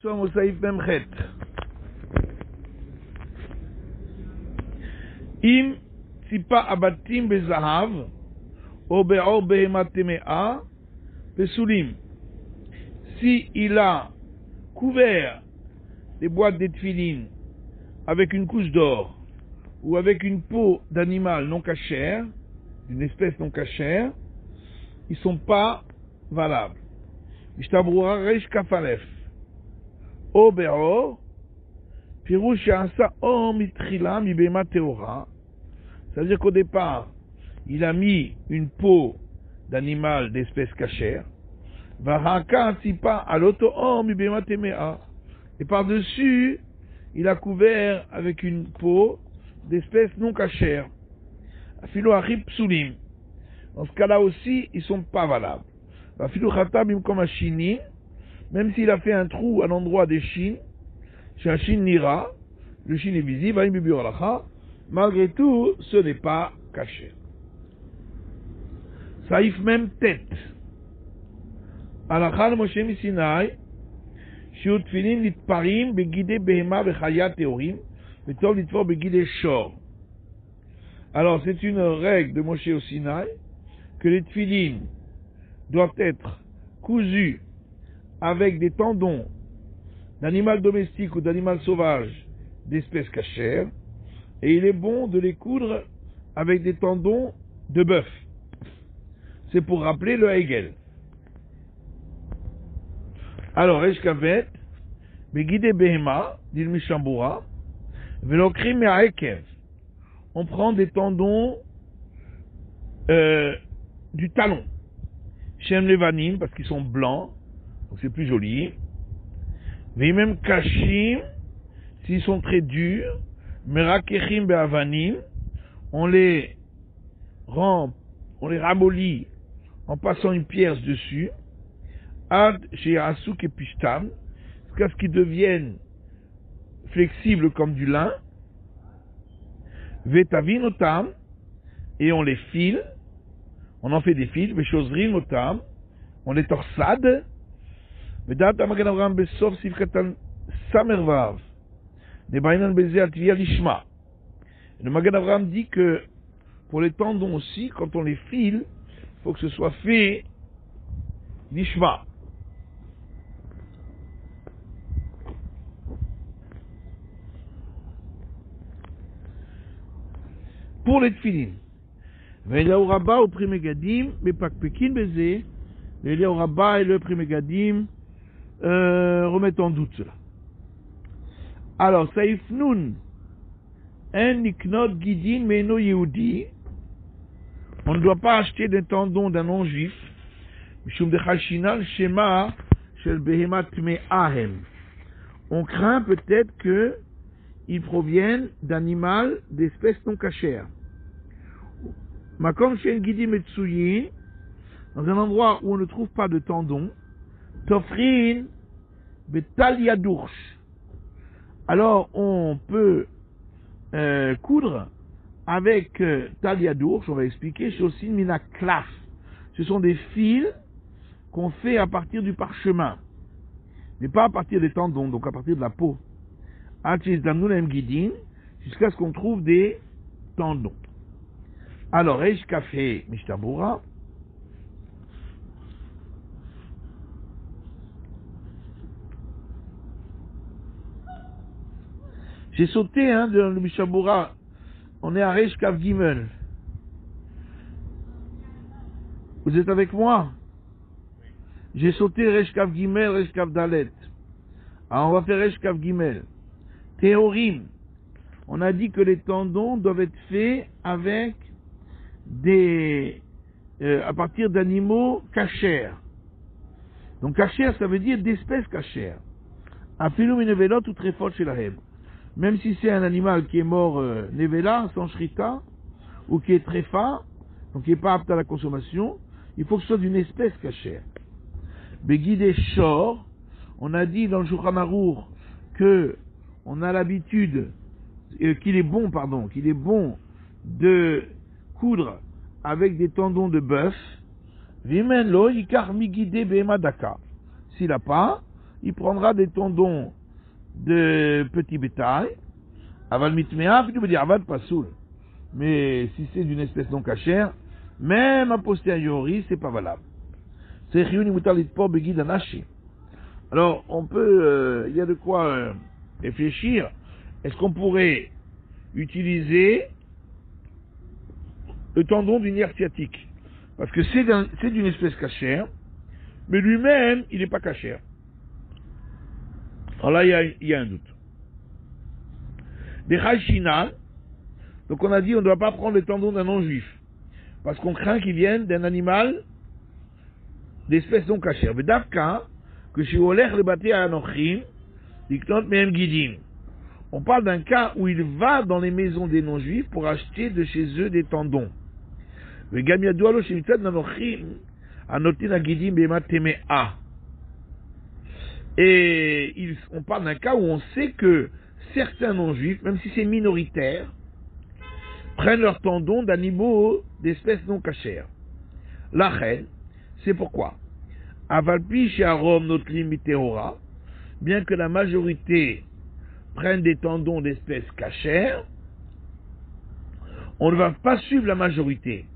sommes au Saïf Memchet. Im tsipa abatim bezahav, o be'or behemat temea, pesulim. Si il a couvert des boîtes de tefilin avec une couche d'or ou avec une peau d'animal non cachère, d'une espèce non cachère, ils sont pas valables. Ishtabroura reish kafalef. O be'or, pirouche ya'asa or mitrila mi bema teora. C'est-à-dire qu'au départ, il a mis une peau d'animal d'espèce cachère. Varaka antipa aloto or mi bema temea. Et par-dessus, il a couvert avec une peau d'espèce non cachère. Afilo achib psulim. Dans ce cas-là aussi, ils sont pas valables. Afilo chatab imkom hashini, même s'il a fait un trou à l'endroit des chines, chez un chine nira, le chine est visible, malgré tout, ce n'est pas caché. Saïf même tête. Alachal Moshe Misinai, Shiut Tfilin Litparim, Begide Behema Bechaya Teorim, Betov Litfor Begide Shor. Alors, c'est une règle de Moshe au Sinaï, que les tfilin doivent être cousus avec des tendons d'animal domestique ou d'animal sauvage d'espèce cachère, et il est bon de les coudre avec des tendons de bœuf. C'est pour rappeler le Hegel. Alors, Eshkavet, Begide Behema, dit le Mishamboura, Velokrim et Aekev. On prend des tendons du talon. Shem Levanim, parce qu'ils sont blancs, donc c'est plus joli. Vimem Kashim, s'ils sont très durs. Merakechim Beavanim, on les ramollit en passant une pierre dessus. Ad chez Asuk et Pishtam, jusqu'à ce qu'ils deviennent flexibles comme du lin. Vetavinotam, et on les file, on en fait des fils, Veshozrinotam, on les torsade. Vedat Magen Avraham Besof Sivkatan Samervav, de Bainan Beze Atvia Lishma. Le Magen Avraham dit que pour les tendons aussi, quand on les file, il faut que ce soit fait Lishma. Pour les tefilin, Eliyahu Rabba au Pri Megadim, mais pas Pekin Bézé, Eliyahu Rabba et le Pri Megadim remettent en doute cela. Alors, Saïf Nun, un niknot gidin meno yehudi, on ne doit pas acheter des tendons d'un non-juif, mishum de chashinal shema shel behemat tme'ahem. On craint peut-être que ils proviennent d'animal d'espèces non cachères. Makom shen gidim etsuyin, dans un endroit où on ne trouve pas de tendons, tofrin betal yadourch. Alors on peut coudre avec tal yadourch, on va expliquer, shosin mina klaf. Ce sont des fils qu'on fait à partir du parchemin, mais pas à partir des tendons, donc à partir de la peau. Jusqu'à ce qu'on trouve des tendons. Alors, Reish Café Mishtabura. J'ai sauté dans le Mishabura. On est à Reish Kaf Gimel. Vous êtes avec moi? J'ai sauté Reish Kaf Gimel, Reish Kaf Dalet. Alors on va faire Reish Kaf Gimel. Théorim. On a dit que les tendons doivent être faits avec à partir d'animaux cachères. Donc cachère, ça veut dire d'espèces cachères. Afilum nevelot ou trefot shelahem. Même si c'est un animal qui est mort nevela, sans shrita, ou qui est tréfa, donc qui n'est pas apte à la consommation, il faut que ce soit d'une espèce cachère. Begide shor, on a dit dans le Shulchan Aruch que on a l'habitude qu'il est bon de coudre avec des tendons de bœuf. Vimen lo yikar migide behemadaka. S'il n'a pas, il prendra des tendons de petit bétail, aval mitmea, puis tu peux dire aval pasoul. Mais si c'est d'une espèce non cachère, même a posteriori, c'est pas valable. C'est chiyuni mutalit po begid anashi. Alors, on peut, il y a de quoi réfléchir. Est-ce qu'on pourrait utiliser le tendon du nerf sciatique? Parce que c'est d'une espèce cachère, mais lui-même, il n'est pas cachère. Alors là, il y a un doute. Des Chayshina, donc on a dit on ne doit pas prendre le tendon d'un non-juif, parce qu'on craint qu'il vienne d'un animal d'espèce non cachère. Mais d'Afka, que chez Olech le bâté à Anochim, diknot mehem gidim. On parle d'un cas où il va dans les maisons des non-juifs pour acheter de chez eux des tendons. Mais Gamiadoualo chez Mitzad Anochim, anotin agidim bema temea. Et on parle d'un cas où on sait que certains non-juifs, même si c'est minoritaire, prennent leurs tendons d'animaux d'espèces non cachères. La reine, c'est pourquoi Avalpi chez Arom notlim miteora, bien que la majorité prennent des tendons d'espèces cachères, on ne va pas suivre la majorité.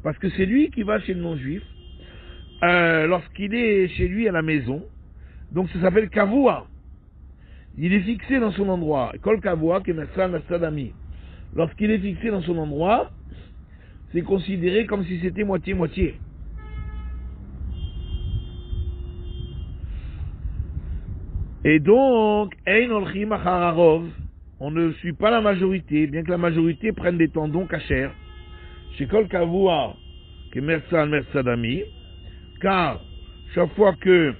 Parce que c'est lui qui va chez le non-juif, lorsqu'il est chez lui à la maison, donc ça s'appelle kavua. Il est fixé dans son endroit. Kol kavua, qui est ami. Lorsqu'il est fixé dans son endroit, c'est considéré comme si c'était moitié-moitié. Et donc, on ne suit pas la majorité, bien que la majorité prenne des tendons cachères. Chez Kol Kavua, que Mersadami, car chaque fois que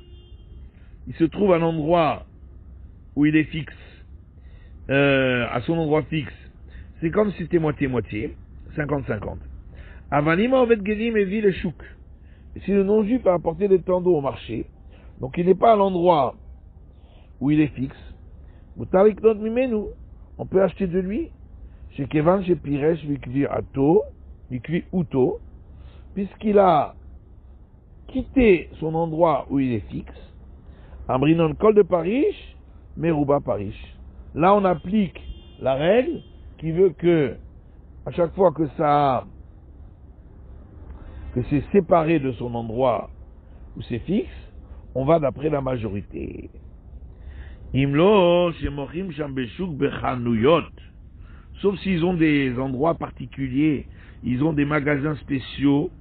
il se trouve à un endroit où il est fixe, à son endroit fixe, c'est comme si c'était moitié-moitié, 50-50. Avanima Ovet Gelim et vit le chouk. Et si le non-juif a apporté des tendons au marché, donc il n'est pas à l'endroit où il est fixe, on peut acheter de lui, chez Kevan, chez Piresh, Mikvi Ato, Mikvi Uto, puisqu'il a quitté son endroit où il est fixe, Amrinon Kol de Parish, Meruba Parish. Là, on applique la règle qui veut que, à chaque fois que c'est séparé de son endroit où c'est fixe, on va d'après la majorité. Imlo, shemochim shambeshuk bechanuyot. Sauf s'ils ont des endroits particuliers, ils ont des magasins spéciaux,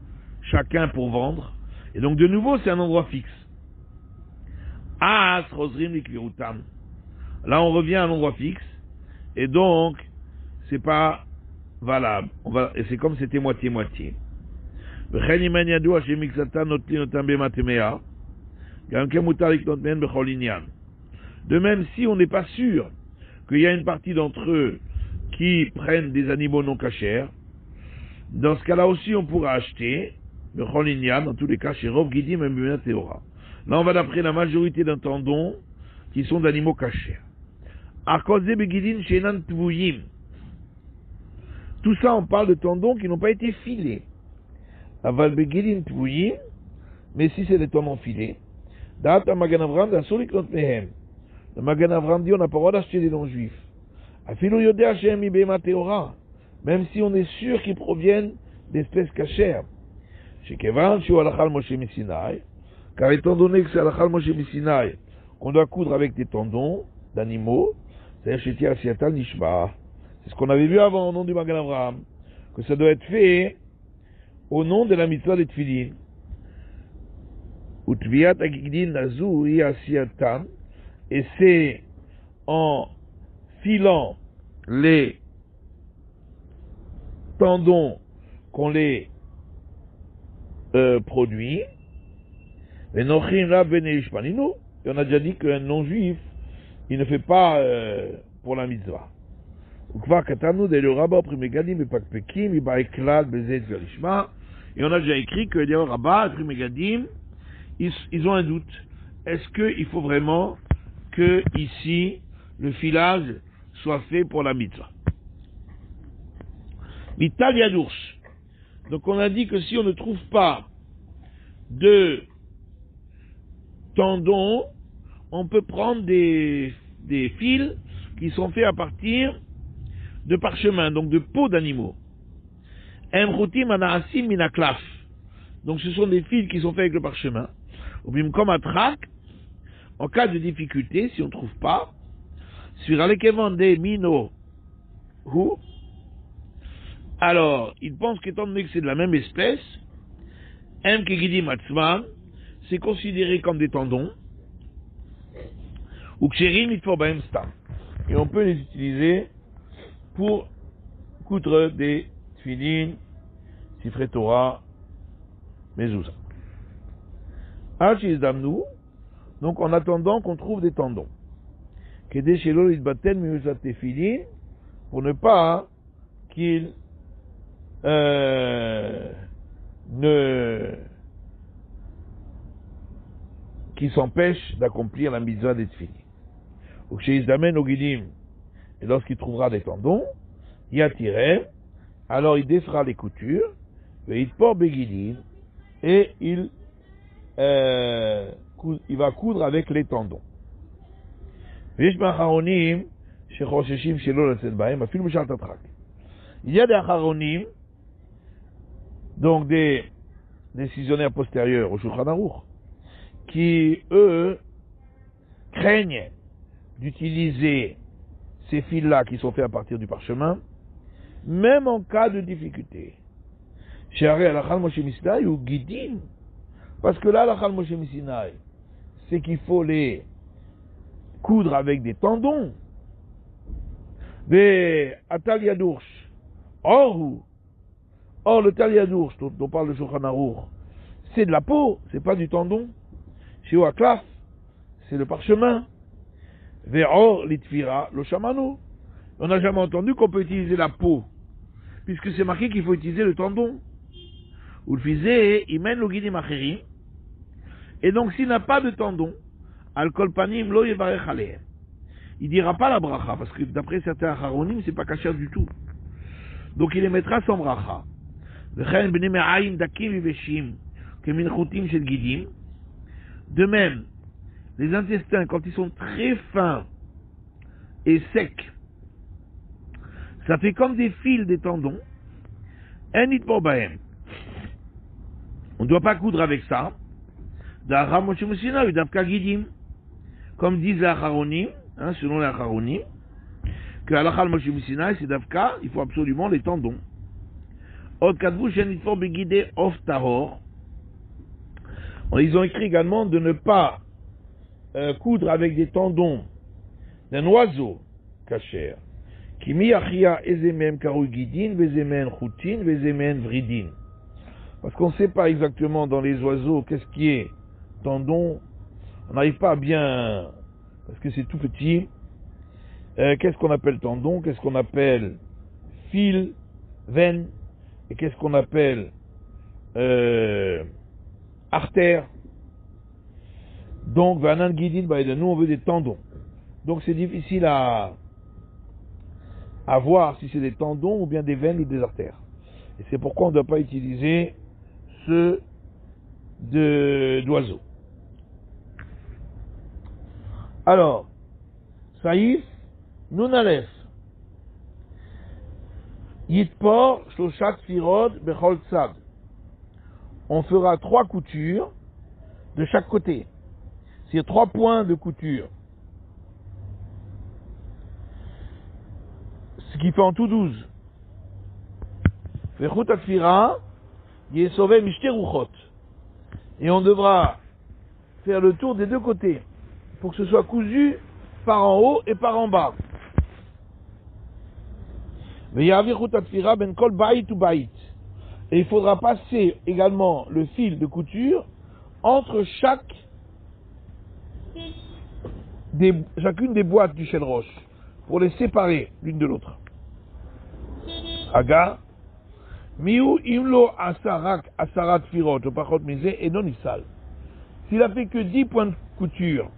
chacun pour vendre. Et donc de nouveau, c'est un endroit fixe. As rosrim likvirutam. Là, on revient à un endroit fixe, et donc c'est pas valable. Et c'est comme c'était moitié-moitié. De même, si on n'est pas sûr qu'il y a une partie d'entre eux qui prennent des animaux non cachers, dans ce cas-là aussi, on pourra acheter, dans tous les cas, chez Rov Gidim et Mbuna Théora. Là, on va d'après la majorité d'un tendon qui sont d'animaux cachers. Tout ça, on parle de tendons qui n'ont pas été filés. Aval begilin tvuyim, mais si c'est des tendons filés, data Magan Avram d'un solikot mehem. Le Magan Avram dit on n'a pas le droit d'acheter des non-juifs. Afilu yodeh Hashem ibema teora, même si on est sûr qu'ils proviennent d'espèces cachères. Chez Kevan, chez Alachal Moshe Misinaï, car étant donné que c'est Alachal Moshe Misinaï qu'on doit coudre avec des tendons d'animaux, c'est-à-dire chez Tia Siatal Nishma. C'est ce qu'on avait vu avant au nom du Magan Avram, que ça doit être fait au nom de la mitzvah de Tfilin. Utviat agigdin nazu yasiatan, et c'est en filant les tendons qu'on les produit. Mais nochim la benishpaninu, et on a déjà dit qu'un non-juif, il ne fait pas pour la mitzvah. Ukva katanu de le rabbin primegadim et pakpekim et baeklal bezet velishma. Et on a déjà écrit que les rabbins primegadim, ils ont un doute. Est-ce qu'il faut vraiment que ici le filage soit fait pour la mitzvah? Mital yadours. Donc on a dit que si on ne trouve pas de tendons, on peut prendre des fils qui sont faits à partir de parchemin, donc de peau d'animaux. Donc ce sont des fils qui sont faits avec le parchemin. Ou bien comme un trac, en cas de difficulté, si on ne trouve pas, sur Alekevande Mino Hu, alors il pense qu'étant donné que c'est de la même espèce, M Kegidim Atzman, c'est considéré comme des tendons, ou Ksherim Itforbahem Stam. Et on peut les utiliser pour coudre des tfilin, Sifrei Torah, Mezouza. Damnou, donc en attendant qu'on trouve des tendons. Pour ne pas qu'il qui s'empêche d'accomplir la mitzvah des tfilin. Ou chez Isdamen Ogidim, et lorsqu'il trouvera des tendons, il attirait, alors il défera les coutures, il porte Begidim, et il va coudre avec les tendons. Il y a des acharonim, donc des décisionnaires postérieurs au Shulchan Aruch, qui, eux, craignent d'utiliser ces fils-là qui sont faits à partir du parchemin, même en cas de difficulté. Parce que là, l'achal Moshe Misinaï, c'est qu'il faut les coudre avec des tendons. Mais atal yadourch, or le tal yadourch dont parle le Shulchan Aruch, c'est de la peau, c'est pas du tendon. Chez Ouaklaf, c'est le parchemin. Ve'or litvira lo shamanu. On n'a jamais entendu qu'on peut utiliser la peau, puisque c'est marqué qu'il faut utiliser le tendon. Ou le fisé, il mène le guidim acherim. Et donc, s'il n'a pas de tendon, al kol panim lo yevarech alehem. Il dira pas la bracha, parce que d'après certains acharonim, c'est pas kasher du tout. Donc, il les mettra sans bracha. V'chen b'nei me'ayim dakim v'veshim, kemin chutim shel gidim. De même, les intestins, quand ils sont très fins et secs, ça fait comme des fils des tendons. En itmor bahem. On ne doit pas coudre avec ça. Comme disent les acharonim, selon les acharonim, que Halachal Moshe Missinaï, c'est d'Avka, il faut absolument les tendons. Ils ont écrit également de ne pas coudre avec des tendons d'un oiseau kasher. Kimi achia ezemem karugidin, vezemen chutin, vezemen vridin. Parce qu'on ne sait pas exactement dans les oiseaux qu'est-ce qui est tendon. On n'arrive pas à bien, parce que c'est tout petit. Qu'est-ce qu'on appelle tendon, qu'est-ce qu'on appelle fil, veine, et qu'est-ce qu'on appelle artère. Donc, Vanan Guidin, nous on veut des tendons. Donc c'est difficile à voir si c'est des tendons ou bien des veines ou des artères. Et c'est pourquoi on ne doit pas utiliser ceux d'oiseaux. Alors, Saïf, Nun Aleph, Yitpor, Shoshat Firod, Bechol Tzad. On fera 3 coutures de chaque côté. C'est 3 points de couture. Ce qui fait en tout 12. Vechut Atfira, Yesove Mishte Ruchot. Et on devra faire le tour des 2 côtés pour que ce soit cousu par en haut et par en bas. Et il faudra passer également le fil de couture entre chacune des boîtes du chêne roche pour les séparer l'une de l'autre. Aga Miu imlo asarak asarat firot au pachot misé et non isal. S'il a fait que 10 points de couture,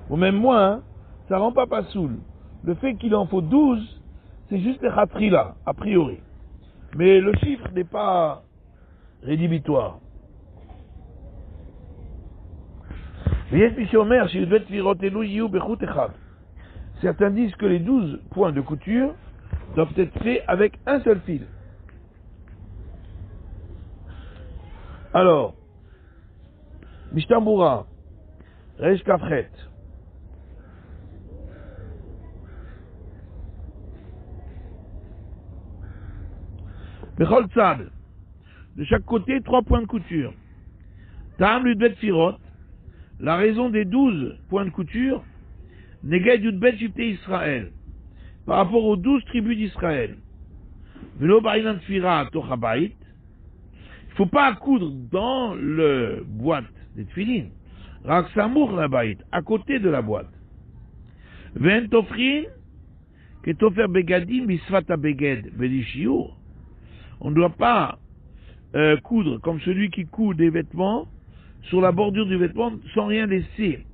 ou même moins, ça rend pas pasoul. Le fait qu'il en faut 12, c'est juste les khatrila, a priori. Mais le chiffre n'est pas rédhibitoire. Certains disent que les 12 points de couture doivent être faits avec un seul fil. Alors, Mishtambura, Resh Kafret. Bechol Tzad. De chaque côté, 3 points de couture. Ta'am Yudbet Firot. La raison des 12 points de couture. Neged Yudbet Shifte Israël. Par rapport aux 12 tribus d'Israël. Velo Barinan Tfira Tochabayit. Il ne faut pas coudre dans le boîte des tefilin. Rak Samour la Bayit, à côté de la boîte. Ven Tofrin, Ketofer Begadim, Bisfata Beged, Belishiur. On ne doit pas coudre comme celui qui coud des vêtements sur la bordure du vêtement sans rien laisser.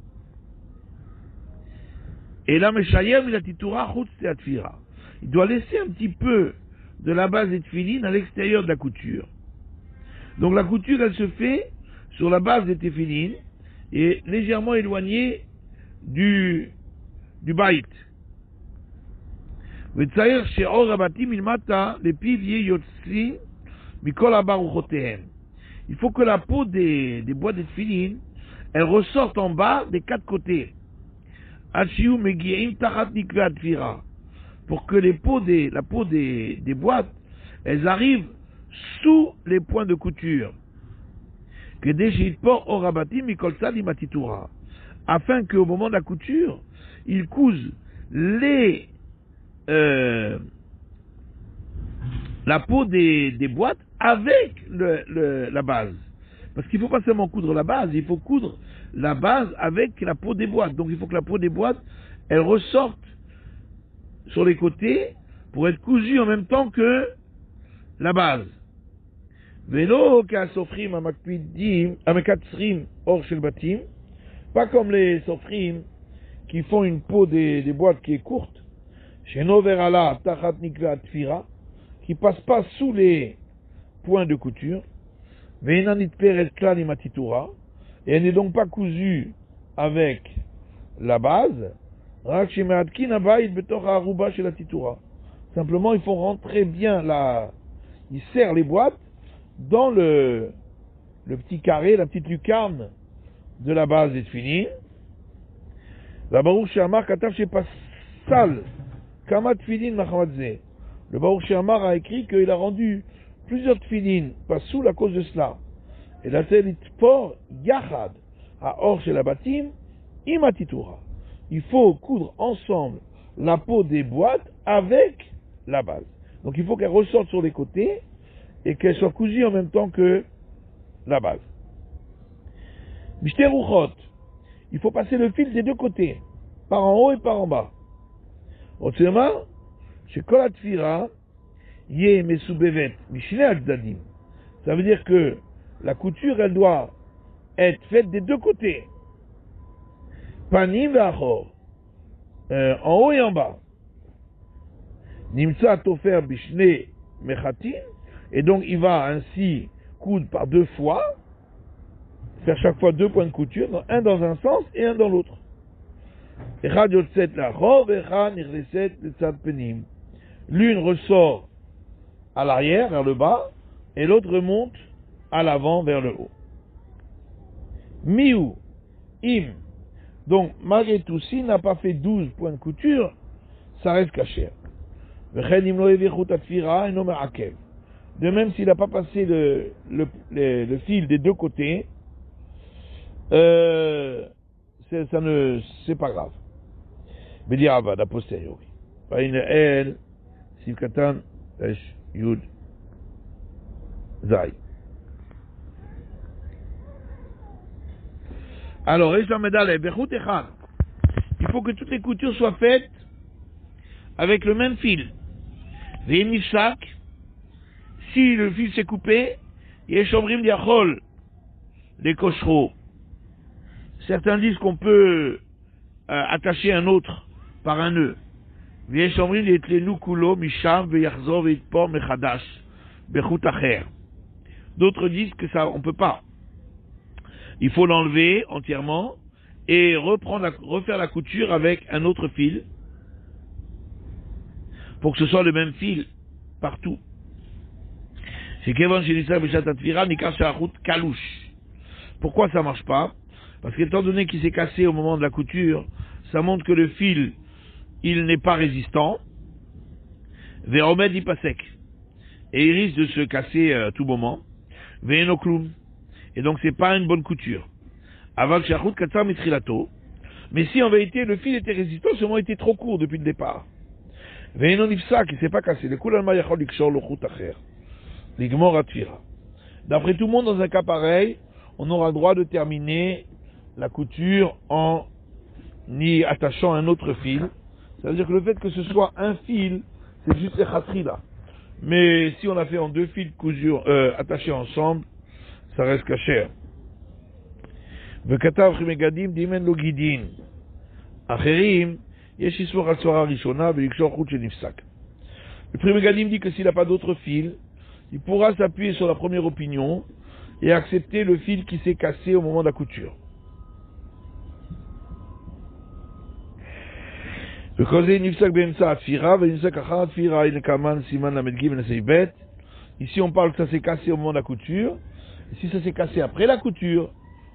Et là, Meshayem, il a titoura, Chutz Teatfira. Il doit laisser un petit peu de la base des tefilin à l'extérieur de la couture. Donc la couture, elle se fait sur la base des tefilin et légèrement éloignée du baït. Il faut que la peau des bois des tefilin, elle ressorte en bas des 4 côtés. Pour que la peau des boîtes, elles arrivent sous les points de couture. Afin qu'au moment de la couture, ils cousent la peau des boîtes avec la base. Parce qu'il ne faut pas seulement coudre la base, il faut coudre la base avec la peau des boîtes. Donc il faut que la peau des boîtes, elle ressorte sur les côtés pour être cousue en même temps que la base. Vélo qu'asofrim amekatsrim or shel batim, pas comme les sofrim qui font une peau des boîtes qui est courte, sheno verala tachat nikla tfira, qui passe pas sous les points de couture, veinanit peret klan imatitura, et elle n'est donc pas cousue avec la base. Rak shemeadkin abayit betoch haaruba shel atitura. Simplement, il faut rentrer bien ils serrent les boîtes dans le petit carré, la petite lucarne de la base des tefilin. La Baruch She'amar katav shepasal kama tefilin machamadze. Le Baruch She'amar a écrit qu'il a rendu plusieurs tefilin pas sous à cause de cela. Et la telitpor yachad à or shel abatim imatitura. Il faut coudre ensemble la peau des boîtes avec la base. Donc il faut qu'elle ressorte sur les côtés et qu'elle soit cousue en même temps que la base. Mishter-Ruchot, il faut passer le fil des 2 côtés, par en haut et par en bas. Autrement, chez Kol Tfira, Yeh Mesubevet, Mishne Agdadim. Ça veut dire que la couture, elle doit être faite des 2 côtés. Panim Vachor, en haut et en bas. Nimtsa Tofer Bishne Mechatin, et donc il va ainsi coudre par 2 fois, faire chaque fois 2 points de couture, un dans un sens et un dans l'autre. L'une ressort à l'arrière, vers le bas, et l'autre remonte à l'avant, vers le haut. Miou, im. Donc, malgré tout, s'il n'a pas fait 12 points de couture, ça reste caché. De même, s'il n'a pas passé le fil des 2 côtés, c'est pas grave. Bediavad, a posteriori. El, Sivkatan, Esh, Yud, Zai. Alors, il faut que toutes les coutures soient faites avec le même fil. Si le fil s'est coupé, il y a Shomrim Diachol, les cochereaux. Certains disent qu'on peut attacher un autre par un nœud. D'autres disent que ça, on peut pas. Il faut l'enlever entièrement et refaire la couture avec un autre fil pour que ce soit le même fil partout. Pourquoi ça marche pas? Parce qu'étant donné qu'il s'est cassé au moment de la couture, ça montre que le fil, il n'est pas résistant. Véromed il pas sec. Et il risque de se casser à tout moment. Vénocloum. Et donc c'est pas une bonne couture. Avant que katsar mitrilato. Mais si en vérité le fil était résistant, seulement il était trop court depuis le départ. Vénon ifsa qui s'est pas cassé. Le kulalma yachol likshor lo chut acher. Ligmor atfira. D'après tout le monde, dans un cas pareil, on aura le droit de terminer la couture en y attachant un autre fil. Ça veut dire que le fait que ce soit un fil, c'est juste echatri là. Mais si on a fait en deux fils attachés ensemble, ça reste caché. וכתב חמגדים דימן לו גידין אחרים יש איסור על צורה ראשונה ולקשור חוט שנפסק. Le Pri Megadim dit que s'il n'a pas d'autre fil, il pourra s'appuyer sur la première opinion et accepter le fil qui s'est cassé au moment de la couture. Ici on parle que ça s'est cassé au moment de la couture. Et si ça s'est cassé après la couture,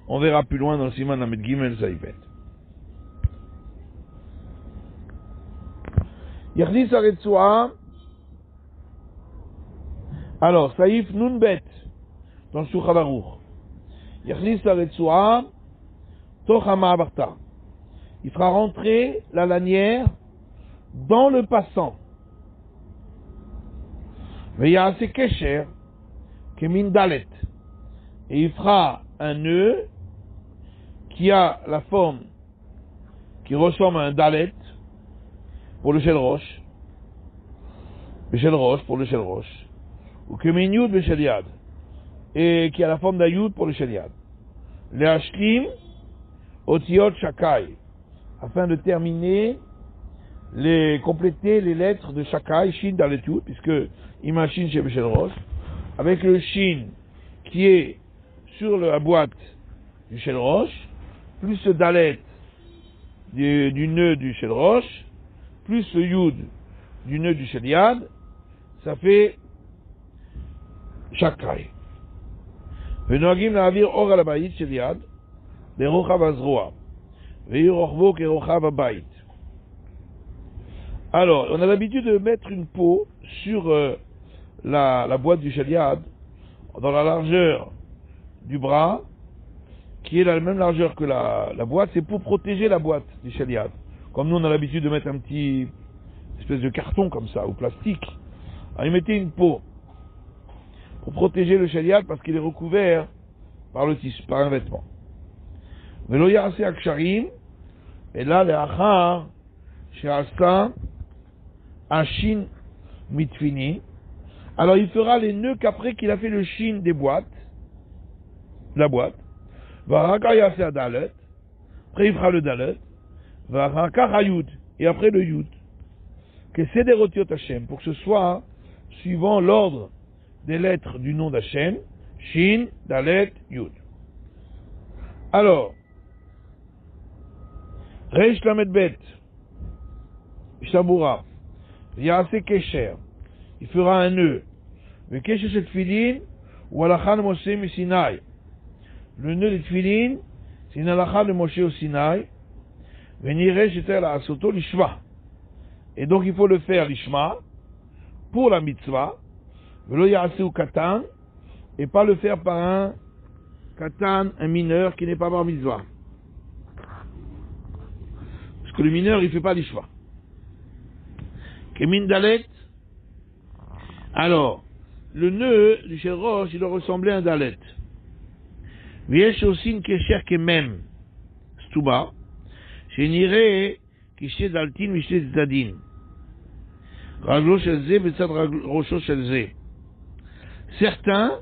on verra plus loin dans le Siman Lamed Gimel Zaïbet. Yachnis Aretsoa. Alors, Saïf Nunbet dans le Shulchan Aruch. Yachnis Aretsoa Toch HaMa'abarta. Il fera rentrer la lanière dans le passant. Veyase Kesher Kemin Dalet. Et il fera un nœud qui a la forme qui ressemble à un dalet pour le shel roche, pour le shel roche, ou kemin yud beshel yad, et qui a la forme d'un yud pour le shel yad. Le hashlim otiot shakai, afin de terminer compléter les lettres de shakai, shin dalet yud, puisque imagine chez beshel roche, avec le shin qui est sur la boîte du shel roche, plus le dalet du nœud du shel roche, plus le yud du nœud du shel yad, ça fait shakai. ונוהגים להעביר אור על הבית של יד לרוחב הזרוע, ויהי רוחבו כרוחב הבית. Alors, on a l'habitude de mettre une peau sur la boîte du shel yad, dans la largeur du bras, qui est la même largeur que la boîte, c'est pour protéger la boîte du shel yad. Comme nous on a l'habitude de mettre un petit espèce de carton comme ça, ou plastique. Alors ils mettaient une peau pour protéger le shel yad parce qu'il est recouvert par le tissu, par un vêtement. Velo ya'ase aksharim, et là le achar she'asa ashin mitfini. Alors il fera les nœuds qu'après qu'il a fait le shin des boîtes, la boîte. Après il fera le dalet. Et après le yud. Que c'est des rotiot Hashem, pour que ce soit suivant l'ordre des lettres du nom d'Hashem, shin, dalet, yud. Alors, reish lamed bet, shtabura, ya'ase kesher, il fera un nœud. Le kesher shel tfilin, ou alachan Moshe Sinai. Le nœud de tfilin, c'est une halakha de Moshe au Sinaï. Venire jeter la asoto l'ishma. Et donc il faut le faire l'ishma pour la mitzvah. Velo ya'aseu katan, et pas le faire par un katan, un mineur qui n'est pas bar mitzvah. Parce que le mineur il fait pas l'ishma. Kemin dalet. Alors, le nœud du shel roche, il doit ressembler à un dalet. ויש עושים קשר כמם, סטובה, שנראה כשתי דלתין ושתי צדדים. רגלו של זה בצד ראשו של זה. Certains,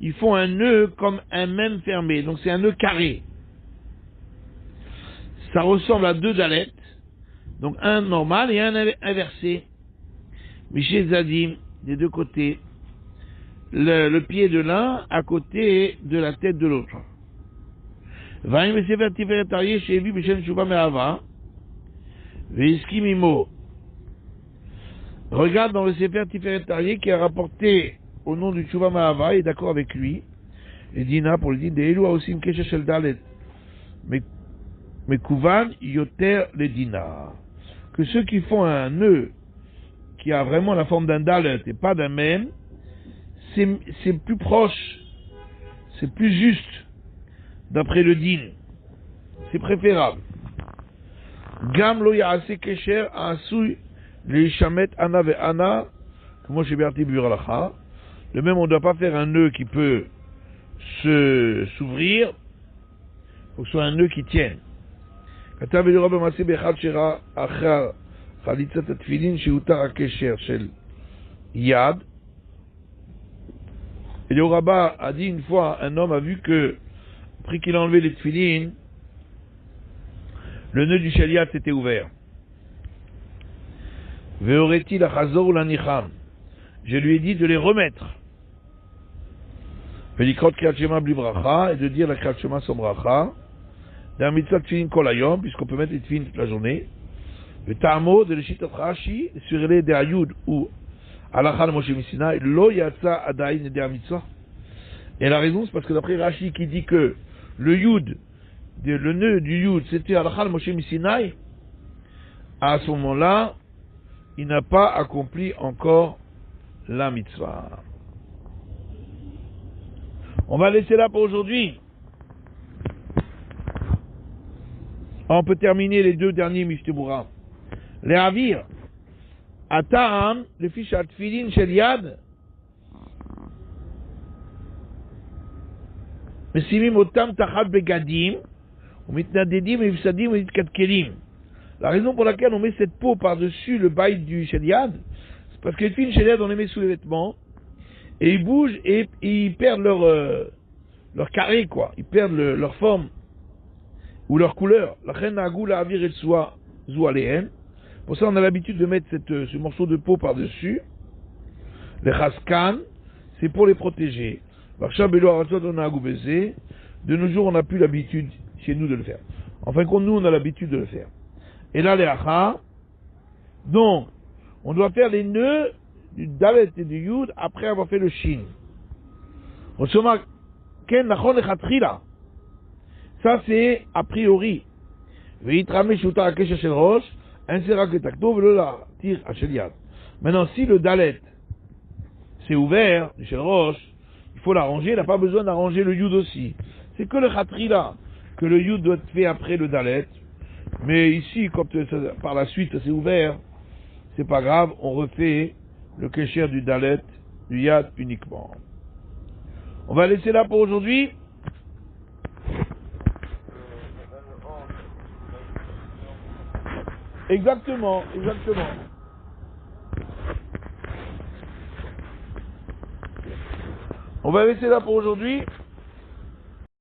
ils font un nœud comme un même fermé, donc c'est un nœud carré. Ça ressemble à deux dalettes, donc un normal et un inversé. Miché Zadim, des deux côtés. Le pied de l'un à côté de la tête de l'autre. Vaim Sefer Tiferet Aryeh Shevi B'Shem Tshuva Me'ava Ve'iskim Imo. Regarde dans le Sefer Tiferet Aryeh qui a rapporté au nom du Tshuva Me'ava, est d'accord avec lui, et Dina pour le dire de Elu Aosim Kesher Shel Dalet Mekuvan Yoter le Dina, que ceux qui font un nœud qui a vraiment la forme d'un dalet et pas d'un mem, c'est plus proche, c'est plus juste d'après le din, c'est préférable. Gam lo ya'ase kesher asui le shamet ana ve ana, comme chez Berti Buralacha. Le même, on ne doit pas faire un nœud qui peut s'ouvrir, il faut que ce soit un nœud qui tienne. כתב אליהו במעשה באחד שראה אחר חליצת התפילין שהותר הקשר של יד. Eliyahu Rabbah a dit une fois, un homme a vu que, après qu'il a enlevé les tefilin, le nœud du sheliat s'était ouvert. Ve'oreti la chazor ou la nicham. Je lui ai dit de les remettre. Ve'likrot kriyat shema bli bracha, et de dire la kriyat shema sans bracha. D'un mitzvah tefilin kol hayom, puisqu'on peut mettre les tefilin toute la journée. Le ta'amo de l'Eshitat Rashi sur les de Ayud ou Halakha de Moshe Missina, lo yatsa adayin de mitzvah. Et la raison, c'est parce que d'après Rashi qui dit que le Yud, le nœud du Yud, c'était Halakha de Moshe Missina, à ce moment-là, il n'a pas accompli encore la mitzvah. On va laisser là pour aujourd'hui. On peut terminer les deux derniers Mishteboura. Les Avir. Ata'am, le fiche Atfilin Shel Yad. Mesimim otam tachat begadim. Ou mitnadedim et vsadim ou mitkat kelim. La raison pour laquelle on met cette peau par-dessus le bail du Shel Yad, c'est parce que les filles Shel Yad, on les met sous les vêtements. Et ils bougent et ils perdent leur carré, quoi. Ils perdent leur forme. Ou leur couleur. La reine Nagou la Avir et soit Zoualéen. Pour ça, on a l'habitude de mettre ce morceau de peau par-dessus. Les Chaskan, c'est pour les protéger. De nos jours, on n'a plus l'habitude chez nous de le faire. Enfin, comme nous, on a l'habitude de le faire. Et là, les Acha. Donc, on doit faire les nœuds du Dalet et du Yud après avoir fait le Shin. Ça, c'est a priori. Maintenant, si le dalet c'est ouvert, du shel rosh, il faut l'arranger, il n'a pas besoin d'arranger le yud aussi. C'est que le khatrila, que le yud doit être fait après le dalet. Mais ici, quand par la suite c'est ouvert, c'est pas grave, on refait le kesher du dalet, du yad uniquement. On va laisser là pour aujourd'hui. Exactement. On va laisser là pour aujourd'hui.